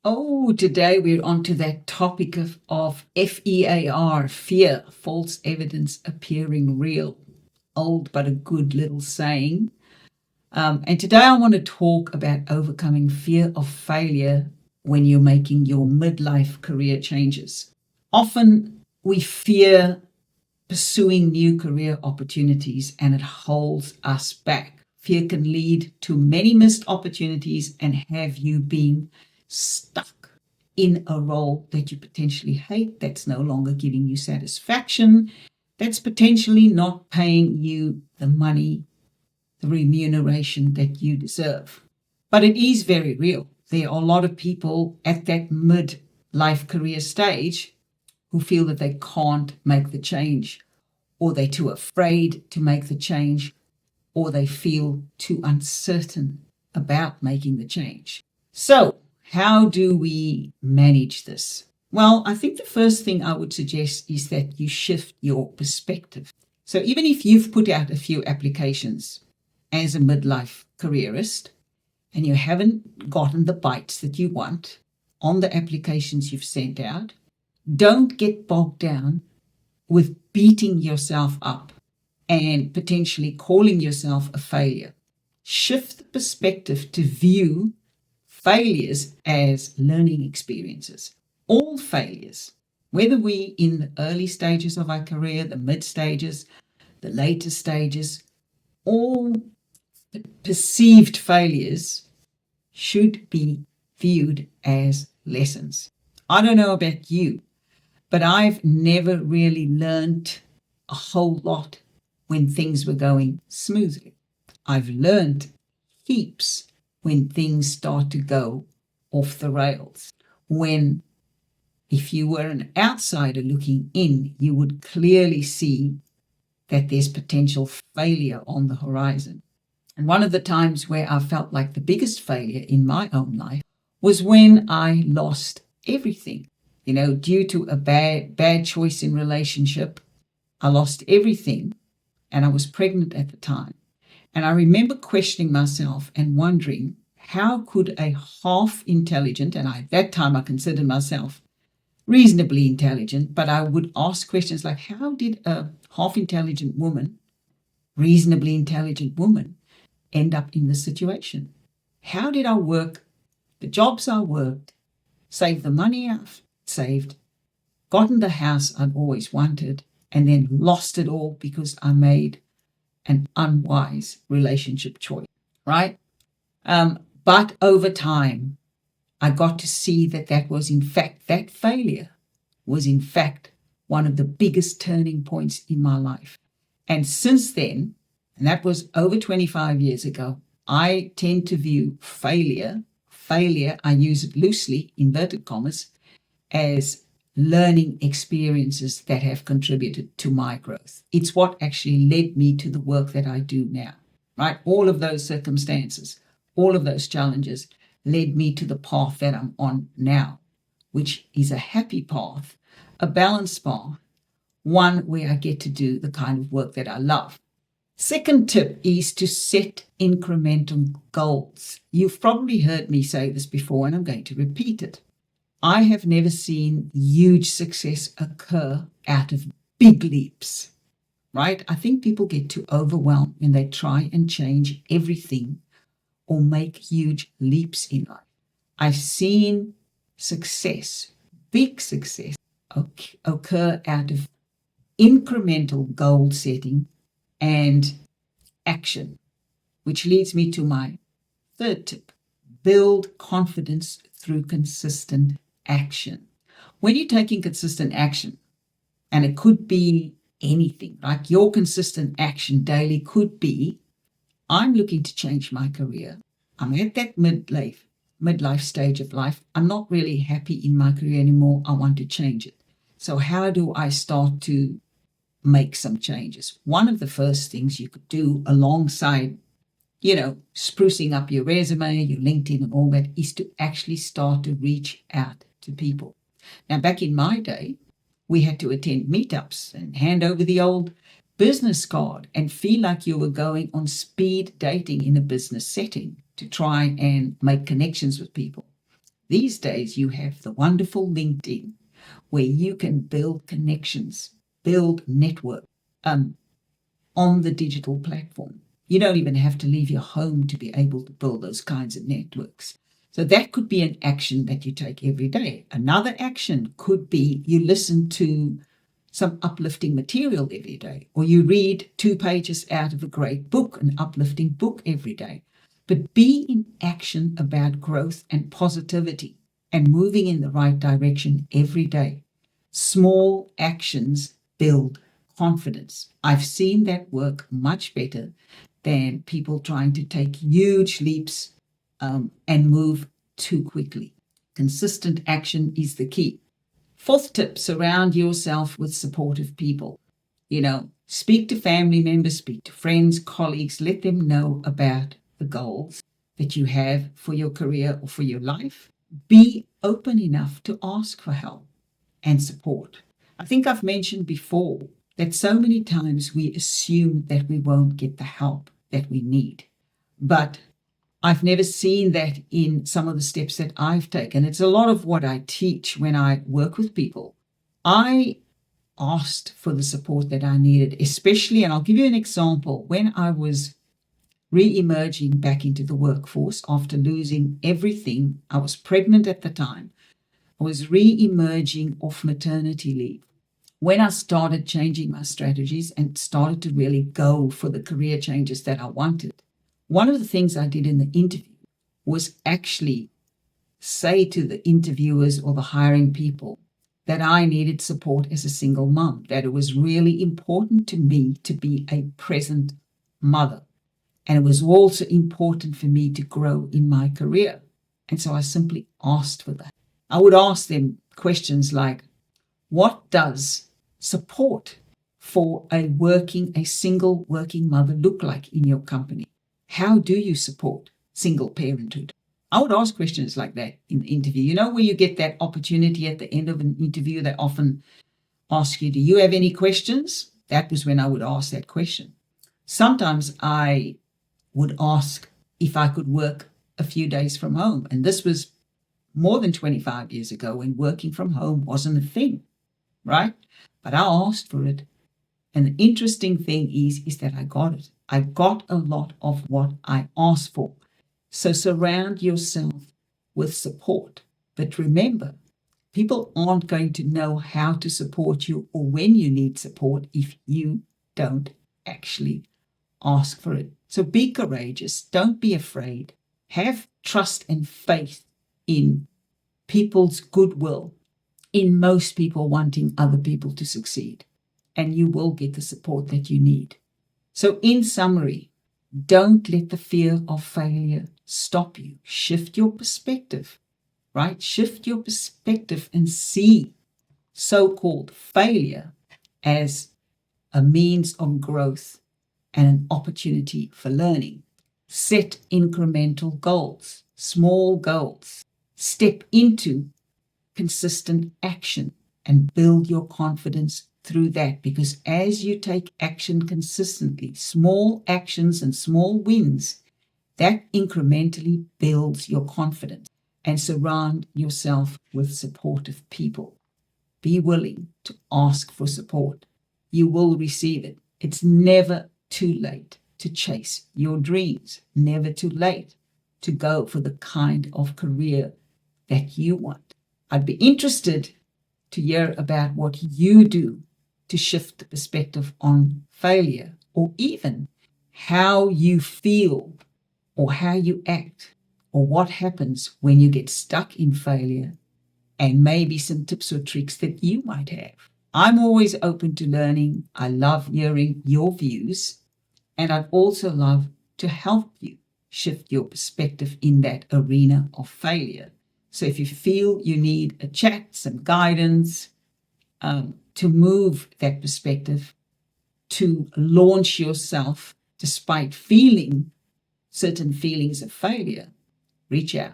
Oh, today we're on to that topic of FEAR, fear, false evidence appearing real. Old but a good little saying. And today I want to talk about overcoming fear of failure when you're making your midlife career changes. Often we fear pursuing new career opportunities and it holds us back. Fear can lead to many missed opportunities and have you being stuck in a role that you potentially hate, that's no longer giving you satisfaction, that's potentially not paying you the money, the remuneration that you deserve. But it is very real. There are a lot of people at that mid-life career stage who feel that they can't make the change, or they're too afraid to make the change, or they feel too uncertain about making the change. So, how do we manage this? Well, I think the first thing I would suggest is that you shift your perspective. So, even if you've put out a few applications as a midlife careerist and you haven't gotten the bites that you want on the applications you've sent out, don't get bogged down with beating yourself up and potentially calling yourself a failure. Shift the perspective to view failures as learning experiences. All failures, whether we in the early stages of our career, the mid stages, the later stages, all perceived failures should be viewed as lessons. I don't know about you, but I've never really learned a whole lot when things were going smoothly. I've learned heaps when things start to go off the rails. When, if you were an outsider looking in, you would clearly see that there's potential failure on the horizon. And one of the times where I felt like the biggest failure in my own life was when I lost everything. Due to a bad choice in relationship, I lost everything, and I was pregnant at the time. And I remember questioning myself and wondering, how could a half intelligent, and at that time I considered myself reasonably intelligent, but I would ask questions like, how did a half intelligent woman, reasonably intelligent woman, end up in this situation? How did I work the jobs I worked, save the money I've saved, gotten the house I've always wanted, and then lost it all because I made an unwise relationship choice, right? But over time, I got to see that failure was in fact one of the biggest turning points in my life. And since then, and that was over 25 years ago, I tend to view failure, I use it loosely, inverted commas, as learning experiences that have contributed to my growth. It's what actually led me to the work that I do now, right? All of those circumstances, all of those challenges led me to the path that I'm on now, which is a happy path, a balanced path, one where I get to do the kind of work that I love. Second tip is to set incremental goals. You've probably heard me say this before, and I'm going to repeat it. I have never seen huge success occur out of big leaps, right? I think people get too overwhelmed when they try and change everything or make huge leaps in life. I've seen success, big success, occur out of incremental goal setting and action, which leads me to my third tip. Build confidence through consistent action. When you're taking consistent action, and it could be anything, like your consistent action daily could be, I'm looking to change my career. I'm at that midlife stage of life. I'm not really happy in my career anymore. I want to change it. So how do I start to make some changes? One of the first things you could do alongside, sprucing up your resume, your LinkedIn and all that, is to actually start to reach out to people. Now, back in my day, we had to attend meetups and hand over the old business card and feel like you were going on speed dating in a business setting to try and make connections with people. These days, you have the wonderful LinkedIn where you can build connections, build network on the digital platform. You don't even have to leave your home to be able to build those kinds of networks. So that could be an action that you take every day. Another action could be you listen to some uplifting material every day, or you read 2 pages out of a great book, an uplifting book every day. But be in action about growth and positivity and moving in the right direction every day. Small actions build confidence. I've seen that work much better than people trying to take huge leaps and move too quickly. Consistent action is the key. 4th tip, surround yourself with supportive people. Speak to family members, speak to friends, colleagues, let them know about the goals that you have for your career or for your life. Be open enough to ask for help and support. I think I've mentioned before that so many times we assume that we won't get the help that we need. But I've never seen that in some of the steps that I've taken. It's a lot of what I teach when I work with people. I asked for the support that I needed, especially, and I'll give you an example, when I was re-emerging back into the workforce after losing everything. I was pregnant at the time. I was re-emerging off maternity leave. When I started changing my strategies and started to really go for the career changes that I wanted, one of the things I did in the interview was actually say to the interviewers or the hiring people that I needed support as a single mom, that it was really important to me to be a present mother. And it was also important for me to grow in my career. And so I simply asked for that. I would ask them questions like, what does support for a single working mother look like in your company? How do you support single parenthood? I would ask questions like that in the interview. Where you get that opportunity at the end of an interview, they often ask you, do you have any questions? That was when I would ask that question. Sometimes I would ask if I could work a few days from home. And this was more than 25 years ago when working from home wasn't a thing, right? But I asked for it. And the interesting thing is that I got it. I got a lot of what I asked for. So surround yourself with support. But remember, people aren't going to know how to support you or when you need support if you don't actually ask for it. So be courageous. Don't be afraid. Have trust and faith in people's goodwill, in most people wanting other people to succeed, and you will get the support that you need. So in summary, don't let the fear of failure stop you. Shift your perspective, right? Shift your perspective and see so-called failure as a means of growth and an opportunity for learning. Set incremental goals, small goals. Step into consistent action and build your confidence through that, because as you take action consistently, small actions and small wins, that incrementally builds your confidence. And surround yourself with supportive people. Be willing to ask for support. You will receive it. It's never too late to chase your dreams, never too late to go for the kind of career that you want. I'd be interested to hear about what you do to shift the perspective on failure, or even how you feel or how you act, or what happens when you get stuck in failure, and maybe some tips or tricks that you might have. I'm always open to learning. I love hearing your views, and I'd also love to help you shift your perspective in that arena of failure. So if you feel you need a chat, some guidance, to move that perspective, to launch yourself despite feeling certain feelings of failure, reach out.